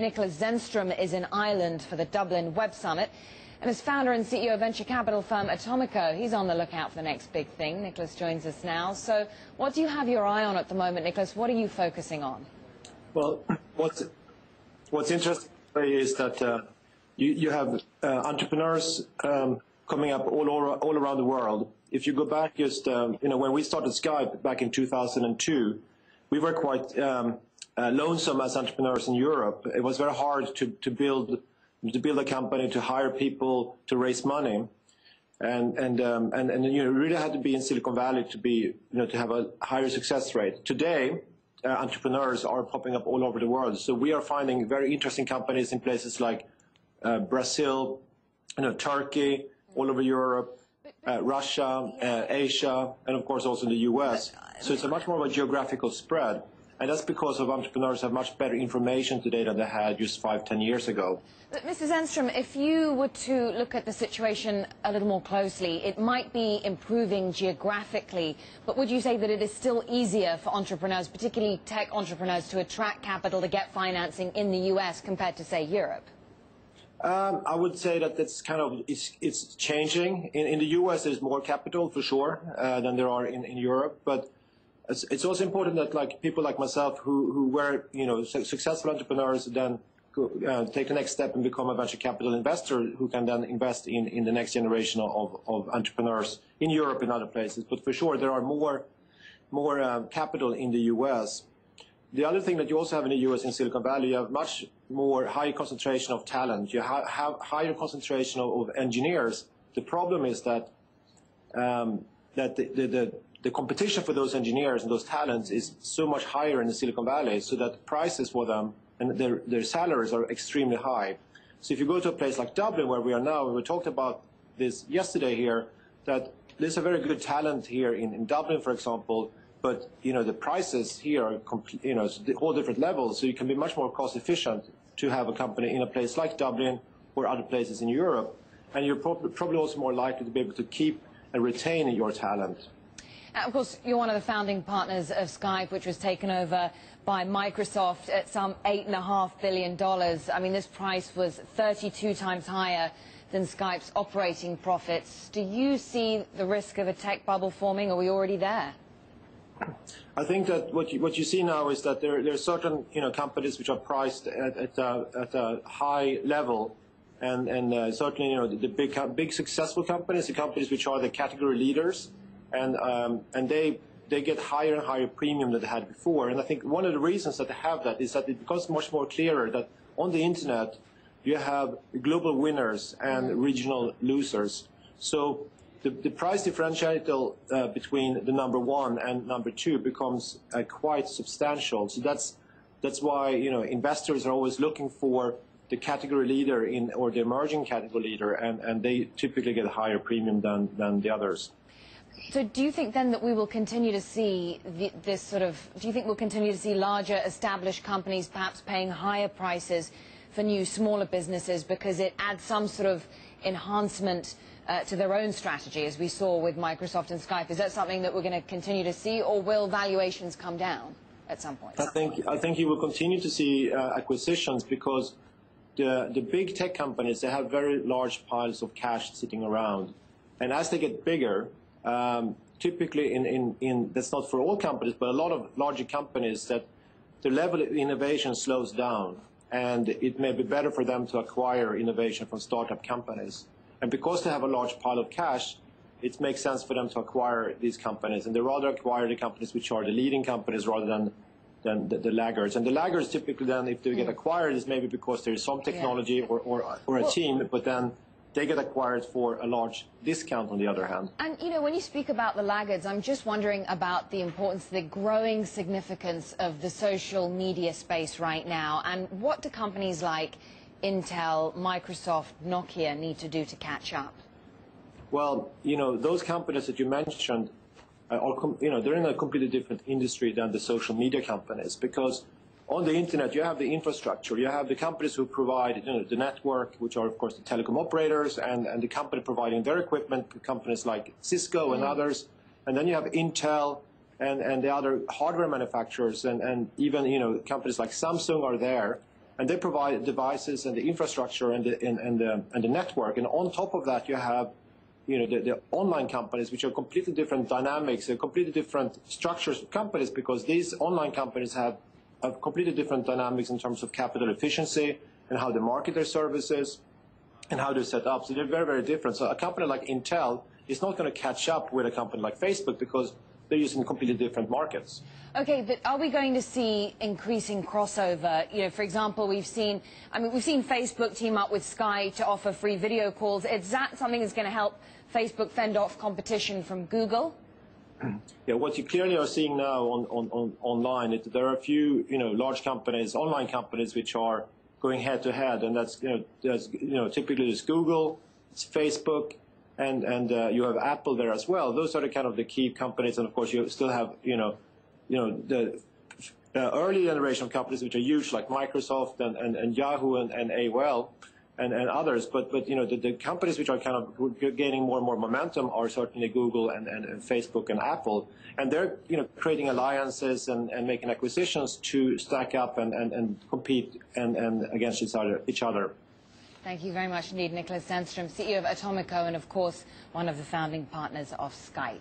Niklas Zennstrom is in Ireland for the Dublin Web Summit, and as founder and CEO of venture capital firm Atomico, he's on the lookout for the next big thing. Niklas joins us now. So what do you have your eye on at the moment, Niklas? What are you focusing on? Well, what's interesting is that you have entrepreneurs coming up all around the world. If you go back just, when we started Skype back in 2002, we were quite lonesome as entrepreneurs in Europe. It was very hard to build a company, to hire people, to raise money, and you really had to be in Silicon Valley to be to have a higher success rate. Today, entrepreneurs are popping up all over the world. So we are finding very interesting companies in places like Brazil, Turkey, all over Europe, Russia, Asia, and of course also the US. So it's a much more of a geographical spread. And that's because of entrepreneurs have much better information today than they had just 5–10 years ago. But Mr. Zennstrom, if you were to look at the situation a little more closely, it might be improving geographically, but would you say that it is still easier for entrepreneurs, particularly tech entrepreneurs, to attract capital to get financing in the US compared to, say, Europe? I would say that it's changing. In the US, there's more capital for sure than there are in Europe, but it's also important that people like myself who were successful entrepreneurs then take the next step and become a venture capital investor who can then invest in the next generation of entrepreneurs in Europe and other places. But for sure there are more capital in the US. The other thing that you also have in the US, in Silicon Valley, you have much more high concentration of talent. You have higher concentration of engineers. The problem is that the competition for those engineers and those talents is so much higher in the Silicon Valley, so that prices for them and their salaries are extremely high. So if you go to a place like Dublin, where we are now, we talked about this yesterday here, that there's a very good talent here in Dublin, for example, but the prices here are the whole different levels, so you can be much more cost efficient to have a company in a place like Dublin or other places in Europe, and you're probably also more likely to be able to keep and retain your talent. Of course, you're one of the founding partners of Skype, which was taken over by Microsoft at some $8.5 billion. I mean, this price was 32 times higher than Skype's operating profits. Do you see the risk of a tech bubble forming? Are we already there? I think that what you see now is that there are certain companies which are priced at a high level, and certainly the big successful companies, the companies which are the category leaders, and they get higher and higher premium than they had before. And I think one of the reasons that they have that is that it becomes much more clearer that on the internet you have global winners and regional losers. So the price differential between the number one and number two becomes quite substantial. So that's why investors are always looking for the category leader or the emerging category leader, and they typically get a higher premium than the others. So do you think then that we will continue to see do you think we'll continue to see larger established companies perhaps paying higher prices for new smaller businesses because it adds some sort of enhancement to their own strategy, as we saw with Microsoft and Skype? Is that something that we're going to continue to see, or will valuations come down at some point? I think you will continue to see acquisitions, because the big tech companies, they have very large piles of cash sitting around, and as they get bigger, typically that's not for all companies, but a lot of larger companies, that the level of innovation slows down, and it may be better for them to acquire innovation from startup companies. And because they have a large pile of cash, it makes sense for them to acquire these companies, and they rather acquire the companies which are the leading companies rather than the laggards. And the laggards typically then, if they get acquired, is maybe because there is some technology or a team, but then they get acquired for a large discount on the other hand. And when you speak about the laggards, I'm just wondering about the importance, the growing significance of the social media space right now, and what do companies like Intel, Microsoft, Nokia need to do to catch up? Well, those companies that you mentioned, they're in a completely different industry than the social media companies, because on the internet you have the infrastructure, you have the companies who provide the network, which are of course the telecom operators, and the company providing their equipment, companies like Cisco and others, and then you have Intel and the other hardware manufacturers, and even companies like Samsung are there. and they provide devices and the infrastructure and the network. And on top of that, you have the online companies, which are completely different dynamics, completely different structures of companies, because these online companies have completely different dynamics in terms of capital efficiency and how they market their services and how they're set up. So they're very, very different. So a company like Intel is not going to catch up with a company like Facebook because they're using completely different markets. Okay, but are we going to see increasing crossover? For example, we've seen Facebook team up with Sky to offer free video calls. Is that something that's going to help Facebook fend off competition from Google? Yeah, what you clearly are seeing now online, there are a few, large companies, online companies, which are going head to head, and that's, typically it's Google, it's Facebook, and you have Apple there as well. Those are the key companies, and of course you still have, the early generation of companies which are huge, like Microsoft and Yahoo and AOL and others. But the companies which are gaining more and more momentum are certainly Google and Facebook and Apple, and they're creating alliances and making acquisitions to stack up and compete and against each other. Thank you very much indeed, Niklas Zennstrom, CEO of Atomico and of course one of the founding partners of Skype.